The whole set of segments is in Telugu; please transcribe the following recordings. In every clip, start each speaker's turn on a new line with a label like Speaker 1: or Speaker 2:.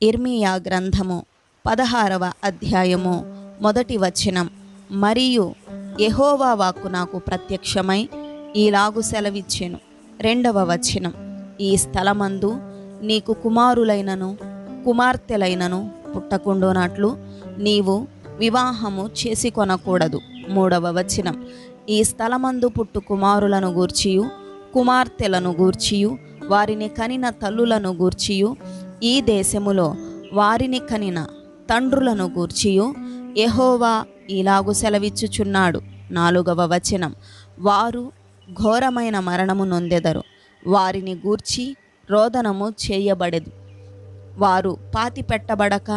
Speaker 1: ఇర్మీయా గ్రంథము 16వ అధ్యాయము 1వ వచనం. మరియు యెహోవా వాక్కు నాకు ప్రత్యక్షమై ఈలాగు సెలవిచ్చెను. 2వ వచనం. ఈ స్థలమందు నీకు కుమారులైనను కుమార్తెలైనను పుట్టకుండునట్లు నీవు వివాహము చేసుకొనకూడదు. 3వ వచనం. ఈ స్థలమందు పుట్టు కుమారులను గూర్చియు కుమార్తెలను గూర్చియు వారిని కనిన తల్లులను గూర్చియు ఈ దేశములో వారిని కనిన తండ్రులను గూర్చియు యెహోవా ఇలాగు సెలవిచ్చుచున్నాడు. 4వ వచనం. వారు ఘోరమైన మరణము నొందెదరు, వారిని గూర్చి రోదనము చేయబడెదు. వారు పాతిపెట్టబడక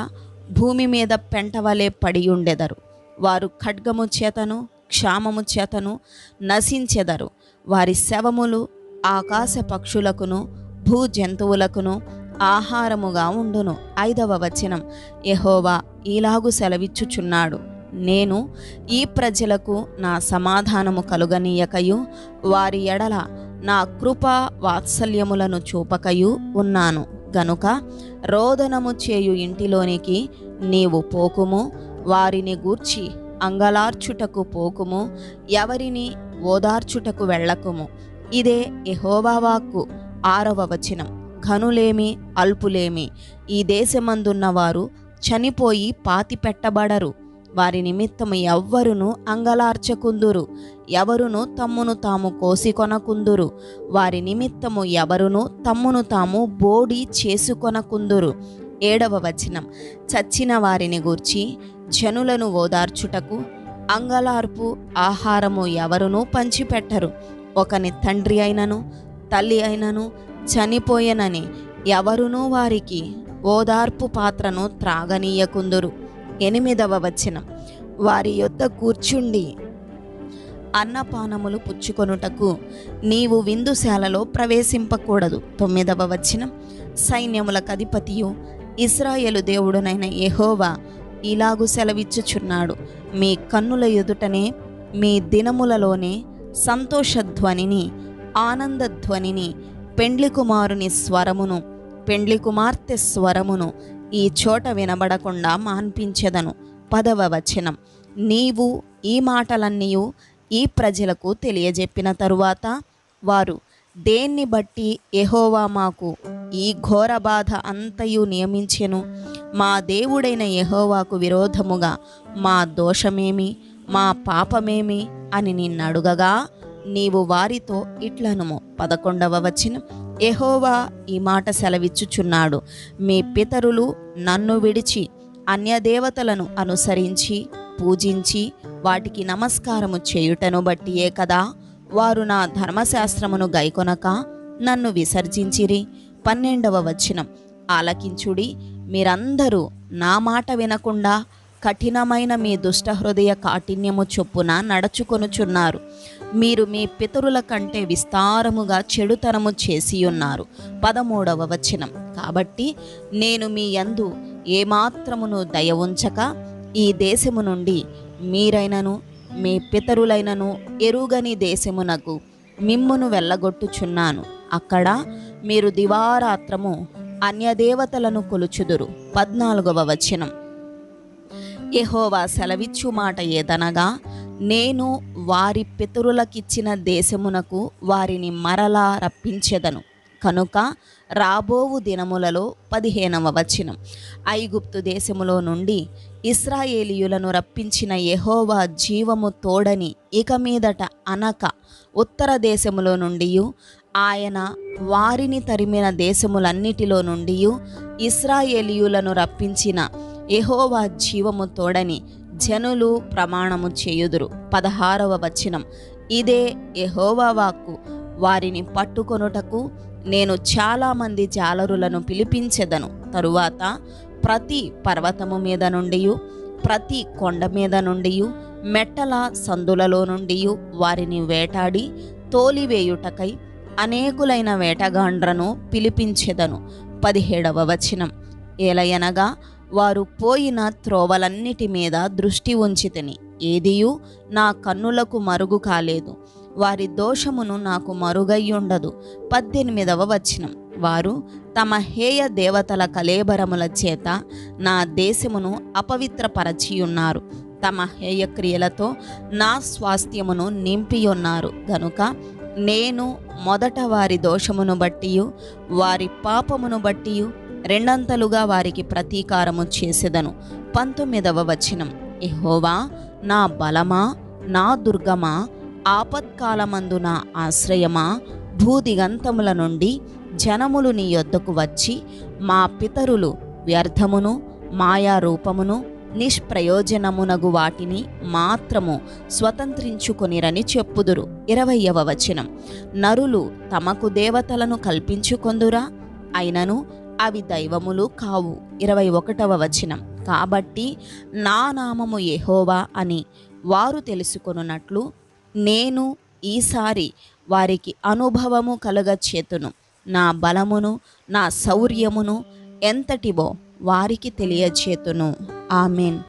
Speaker 1: భూమి మీద పెంటవలే పడియుండెదరు. వారు ఖడ్గము చేతను క్షామము చేతను నశించెదరు. వారి శవములు ఆకాశ పక్షులకును భూజంతువులకును ఆహారముగా ఉండును. 5వ వచనం. యెహోవా ఇలాగు సెలవిచ్చుచున్నాడు. నేను ఈ ప్రజలకు నా సమాధానము కలుగనీయకయు వారి ఎడల నా కృపా వాత్సల్యములను చూపకయు ఉన్నాను గనుక రోదనము చేయు ఇంటిలోనికి నీవు పోకుము, వారిని గూర్చి అంగలార్చుటకు పోకుము, ఎవరిని ఓదార్చుటకు వెళ్ళకుము. ఇదే యెహోవా వాక్కు. 6వ వచనం. ఘనులేమి అల్పులేమి ఈ దేశమందున్న వారు చనిపోయి పాతిపెట్టబడరు. వారి నిమిత్తము ఎవ్వరును అంగలార్చకుందురు, ఎవరును తమ్మును తాము కోసికొనకుందురు. వారి నిమిత్తము ఎవరును తమ్మును తాము బోడి చేసుకొనకుందురు. 7వ వచనం. చచ్చిన వారిని గూర్చి జనులను ఓదార్చుటకు అంగలార్పు ఆహారము ఎవరునూ పంచిపెట్టరు. ఒకని తండ్రి అయినను తల్లి అయినను చనిపోయెనని ఎవరునూ వారికి ఓదార్పు పాత్రను త్రాగనీయకుందురు. 8వ వచనం. వారి యొద్ద కూర్చుండి అన్నపానములు పుచ్చుకొనుటకు నీవు విందుశాలలో ప్రవేశింపకూడదు. 9వ వచనం. సైన్యములకు అధిపతియు ఇశ్రాయేలు దేవుడునైన యెహోవా ఇలాగు సెలవిచ్చుచున్నాడు. మీ కన్నుల ఎదుటనే మీ దినములలోనే సంతోషధ్వనిని ఆనందధ్వనిని పెండ్లి కుమారుని స్వరమును పెండ్లి కుమార్తె స్వరమును ఈ చోట వినబడకుండా మాన్పించెదను. 10వ వచనం. నీవు ఈ మాటలన్నీయు ఈ ప్రజలకు తెలియజెప్పిన తరువాత వారు దేన్ని బట్టి యెహోవా మాకు ఈ ఘోర బాధ అంతయు నియమించెను, మా దేవుడైన యెహోవాకు విరోధముగా మా దోషమేమి మా పాపమేమి అని నిన్నడుగగా నీవు వారితో ఇట్లనుము. 11వ వచనం. యెహోవా ఈ మాట సెలవిచ్చుచున్నాడు. మీ పితరులు నన్ను విడిచి అన్యదేవతలను అనుసరించి పూజించి వాటికి నమస్కారము చేయుటను బట్టియే కదా వారు నా ధర్మశాస్త్రమును గైకొనక నన్ను విసర్జించిరి. 12వ వచనం. ఆలకించుడి, మీరందరూ నా మాట వినకుండా కఠినమైన మీ దుష్టహృదయ కాఠిన్యము చొప్పున నడుచుకొనుచున్నారు. మీరు మీ పితరుల కంటే విస్తారముగా చెడుతనము చేసియున్నారు. 13వ వచనం. కాబట్టి నేను మీ యందు ఏమాత్రమును దయ ఉంచక ఈ దేశము నుండి మీరైనను మీ పితరులైనను ఎరుగని దేశమునకు మిమ్మును వెళ్ళగొట్టుచున్నాను. అక్కడ మీరు దివారాత్రము అన్యదేవతలను కొలుచుదురు. 14వ వచనం. యెహోవా సెలవిచ్చు మాట ఏదనగా, నేను వారి పితరులకిచ్చిన దేశమునకు వారిని మరలా రప్పించెదను. కనుక రాబోవు దినములలో 15వ వచనం. ఐగుప్తు దేశములో నుండి ఇశ్రాయేలీయులను రప్పించిన యెహోవా జీవము తోడని ఇక మీదట అనక ఉత్తర దేశములో నుండి ఆయన వారిని తరిమిన దేశములన్నిటిలో నుండి ఇశ్రాయేలీయులను రప్పించిన యెహోవా జీవము తోడని జనులు ప్రమాణము చేయుదురు. 16వ వచనం. ఇదే యెహోవా వాక్కు. వారిని పట్టుకొనుటకు నేను చాలామంది జాలరులను పిలిపించెదను. తరువాత ప్రతి పర్వతము మీద నుండి ప్రతి కొండ మీద నుండి మెట్టల సందులలో నుండి వారిని వేటాడి తోలివేయుటకై అనేకులైన వేటగాండ్రను పిలిపించెదను. 17వ వచనం. ఏలయనగా వారు పోయిన త్రోవలన్నిటి మీద దృష్టి ఉంచితిని, ఏదియు నా కన్నులకు మరుగు కాలేదు. వారి దోషమును నాకు మరుగయ్యుండదు. 18వ వచనం. వారు తమ హేయ దేవతల కళేబరముల చేత నా దేశమును అపవిత్రపరచియున్నారు. తమ హేయ క్రియలతో నా స్వాస్థ్యమును నింపియున్నారు గనుక నేను మొదట వారి దోషమును బట్టియు వారి పాపమును బట్టియు రెండంతలుగా వారికి ప్రతీకారము చేసెదను. 19వ వచనం. యెహోవా నా బలమా, నా దుర్గమా, ఆపత్కాలమందు నా ఆశ్రయమా, భూదిగంతముల నుండి జనములు నీ యొద్దకు వచ్చి మా పితరులు వ్యర్థమును మాయారూపమును నిష్ప్రయోజనమునగు వాటిని మాత్రము స్వతంత్రించుకొనిరని చెప్పుదురు. 20వ వచనం. నరులు తమకు దేవతలను కల్పించుకొందురా, అయినను అవి దైవములు కావు. 21వ వచనం. కాబట్టి నా నామము యెహోవా అని వారు తెలుసుకొనున్నట్లు నేను ఈసారి వారికి అనుభవము కలుగచేతును. నా బలమును నా శౌర్యమును ఎంతటివో వారికి తెలియచేతును. ఆమేన్.